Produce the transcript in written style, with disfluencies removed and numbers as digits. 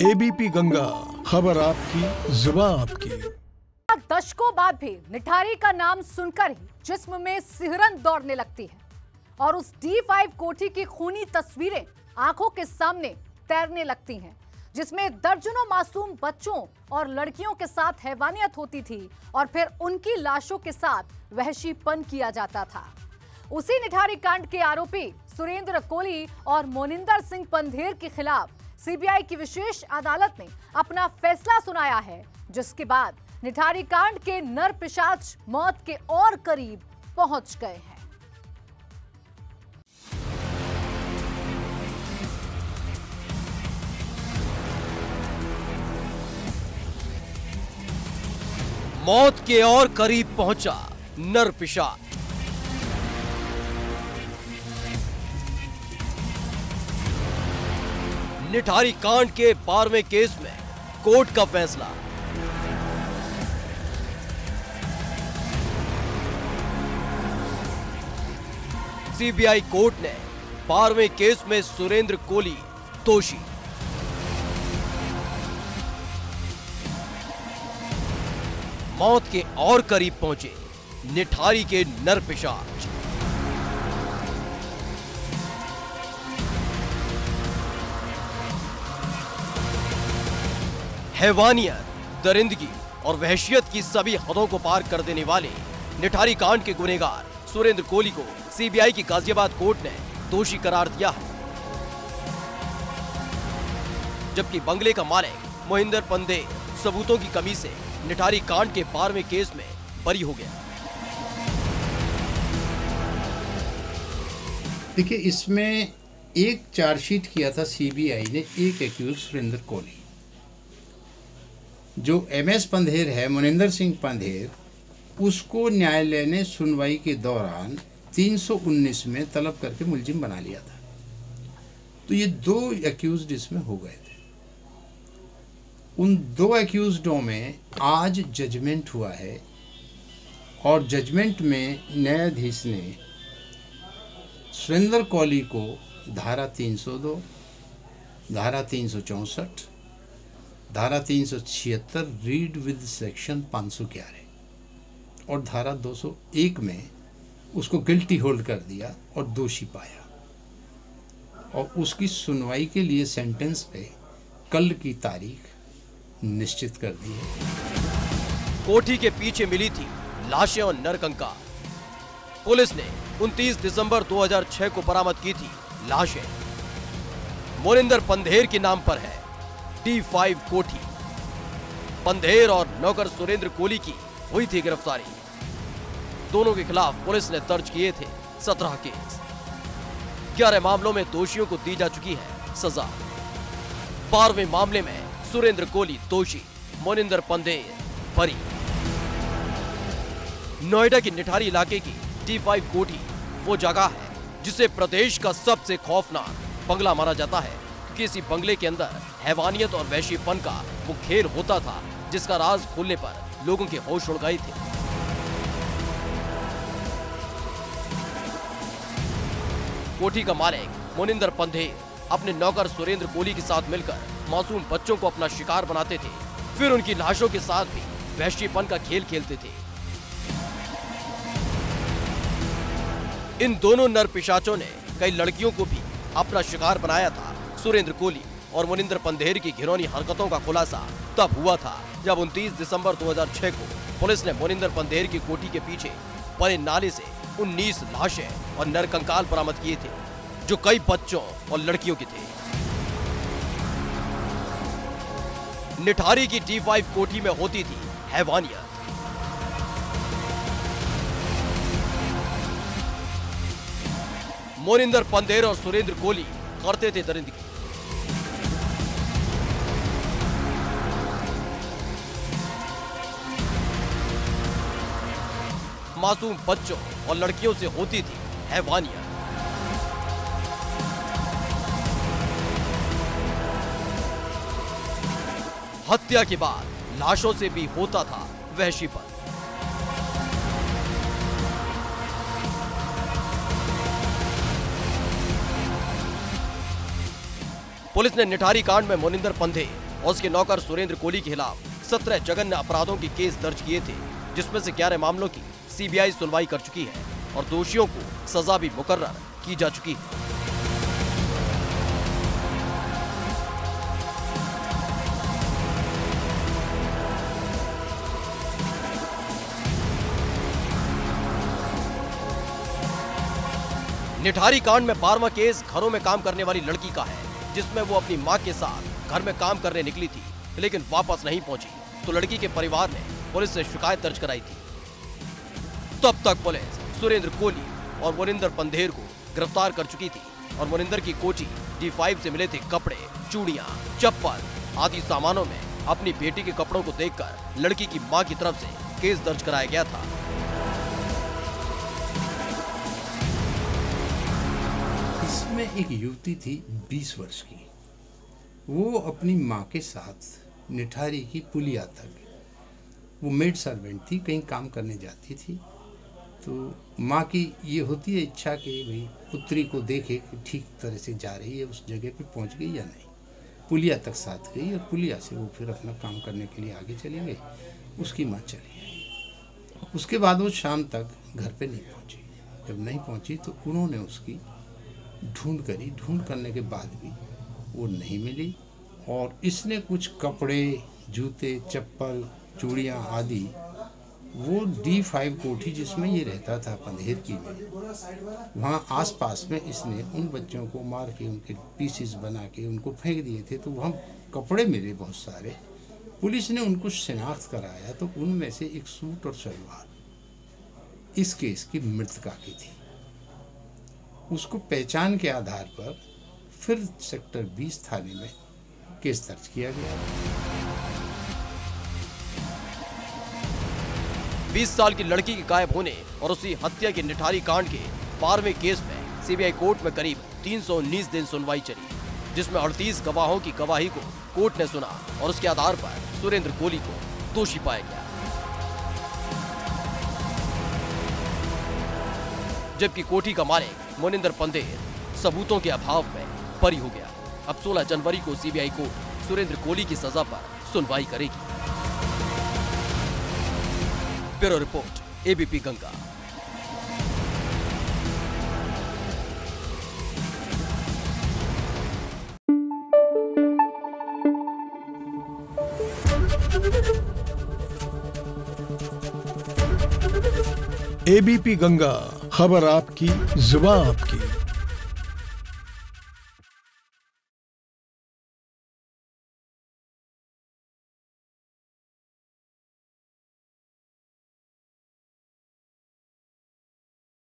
ABP Ganga, खबर आपकी, जुबान आपकी। दशकों बाद भी निठारी का नाम सुनकर ही जिस्म में सिहरन दौड़ने लगती है और उस D5 कोठी की खूनी तस्वीरें आंखों के सामने तैरने लगती हैं, जिसमें दर्जनों मासूम बच्चों और लड़कियों के साथ हैवानियत होती थी और फिर उनकी लाशों के साथ वहशीपन किया जाता था। उसी निठारी कांड के आरोपी सुरेंद्र कोली और मोनिंदर सिंह पंधेर के खिलाफ सीबीआई की विशेष अदालत ने अपना फैसला सुनाया है, जिसके बाद निठारी कांड के नर पिशाच मौत के और करीब पहुंच गए हैं। मौत के और करीब पहुंचा नर पिशाच। निठारी कांड के 12वें केस में कोर्ट का फैसला। सीबीआई कोर्ट ने 12वें केस में सुरेंद्र कोली दोषी, मौत के और करीब पहुंचे निठारी के नर पिशाच। हैवानियत, दरिंदगी और वहशियत की सभी हदों को पार कर देने वाले निठारी कांड के गुनहगार सुरेंद्र कोली को सीबीआई की गाजियाबाद कोर्ट ने दोषी करार दिया है, जबकि बंगले का मालिक मोहिंदर पंधेर सबूतों की कमी से निठारी कांड के 12वें केस में बरी हो गया। देखिए, इसमें एक चार्जशीट किया था सीबीआई ने, एक एक्यूज सुरेंद्र कोली। जो एमएस पंधेर है, मोनिंदर सिंह पंधेर, उसको न्यायालय ने सुनवाई के दौरान 319 में तलब करके मुलजिम बना लिया था। तो ये दो एक्यूज्ड इसमें हो गए थे। उन दो एक्यूज्डों में आज जजमेंट हुआ है और जजमेंट में न्यायाधीश ने सुरेंद्र कोली को धारा 302, धारा 364, धारा 376 रीड विद सेक्शन 511 और धारा 201 में उसको गिल्टी होल्ड कर दिया और दोषी पाया और उसकी सुनवाई के लिए सेंटेंस पे कल की तारीख निश्चित कर दी है। कोठी के पीछे मिली थी लाशें और नरकंकाल। पुलिस ने 29 दिसंबर 2006 को बरामद की थी लाशें। मोनिंदर पंधेर के नाम पर है D5 कोठी। पंधेर और नौकर सुरेंद्र कोली की हुई थी गिरफ्तारी। दोनों के खिलाफ पुलिस ने दर्ज किए थे 17 केस। 11 मामलों में दोषियों को दी जा चुकी है सजा। 12वें मामले में सुरेंद्र कोली दोषी, मोनिंदर पंधेर बरी। नोएडा के निठारी इलाके की D5 कोठी वो जगह है जिसे प्रदेश का सबसे खौफनाक बंगला माना जाता है, क्योंकि इसी बंगले के अंदर हैवानियत और वहशीपन का वो खेल होता था, जिसका राज खुलने पर लोगों के होश उड़ गए थे। कोठी का मालिक मोनिंदर पंधेर अपने नौकर सुरेंद्र कोली के साथ मिलकर मासूम बच्चों को अपना शिकार बनाते थे, फिर उनकी लाशों के साथ भी वहशीपन का खेल खेलते थे। इन दोनों नर पिशाचों ने कई लड़कियों को भी अपना शिकार बनाया था। सुरेंद्र कोली और मोनिंदर पंधेर की घिनौनी हरकतों का खुलासा तब हुआ था जब 29 दिसंबर 2006 को पुलिस ने मोनिंदर पंधेर की कोठी के पीछे बने नाले से 19 लाशें और नरकंकाल बरामद किए थे, जो कई बच्चों और लड़कियों के थे। निठारी की D5 कोठी में होती थी हैवानियत। मोनिंदर पंधेर और सुरेंद्र कोली करते थे दरिंदगी। मासूम बच्चों और लड़कियों से होती थी हैवानियत। हत्या के बाद लाशों से भी होता था वहशीपन। पुलिस ने निठारी कांड में मोनिंदर पंधेर और उसके नौकर सुरेंद्र कोहली के खिलाफ 17 जघन्य अपराधों के केस दर्ज किए थे, जिसमें से 11 मामलों की सीबीआई सुनवाई कर चुकी है और दोषियों को सजा भी मुकर्रर की जा चुकी है। निठारी कांड में 12वां केस घरों में काम करने वाली लड़की का है, जिसमें वो अपनी मां के साथ घर में काम करने निकली थी, लेकिन वापस नहीं पहुंची तो लड़की के परिवार ने पुलिस से शिकायत दर्ज कराई थी। तब तक पुलिस सुरेंद्र कोहली और मोनिंदर पंधेर को गिरफ्तार कर चुकी थी और मोनिंदर की कोठी D5 से मिले थे कपड़े, चूड़ियां, चप्पल आदि सामानों में अपनी बेटी के कपड़ों को देखकर लड़की की मां की तरफ से केस दर्ज कराया गया था। इसमें एक युवती थी 20 वर्ष की। वो अपनी माँ के साथ निठारी की पुलिया तक, वो मेड सर्वेंट थी, कहीं काम करने जाती थी। तो माँ की ये होती है इच्छा कि भाई पुत्री को देखे कि ठीक तरह से जा रही है, उस जगह पे पहुँच गई या नहीं। पुलिया तक साथ गई और पुलिया से वो फिर अपना काम करने के लिए आगे चली गई। उसकी माँ चली गई। उसके बाद वो शाम तक घर पे नहीं पहुँची। जब नहीं पहुँची तो उन्होंने उसकी ढूंढ करने के बाद भी वो नहीं मिली और इसने कुछ कपड़े, जूते, चप्पल, चूड़ियाँ आदि वो D5 कोठी जिसमें ये रहता था पंधेर की में, वहाँ आसपास में इसने उन बच्चों को मार के उनके पीसेस बना के उनको फेंक दिए थे। तो वहाँ कपड़े मिले बहुत सारे। पुलिस ने उनको शिनाख्त कराया तो उनमें से एक सूट और सलवार इस केस की मृतका की थी। उसको पहचान के आधार पर फिर सेक्टर 20 थाने में केस दर्ज किया गया। 20 साल की लड़की के गायब होने और उसी हत्या के निठारी कांड के 12वें केस में सीबीआई कोर्ट में करीब 319 दिन सुनवाई चली, जिसमें 38 गवाहों की गवाही को कोर्ट ने सुना और उसके आधार पर सुरेंद्र कोहली को दोषी पाया गया। जबकि कोठी का मालिक मोनिंदर पंधेर सबूतों के अभाव में बरी हो गया। अब 16 जनवरी को सीबीआई कोर्ट सुरेंद्र कोहली की सजा पर सुनवाई करेगी। Bureau report, ABP Ganga. ABP Ganga, खबर आपकी, जुबान आपकी।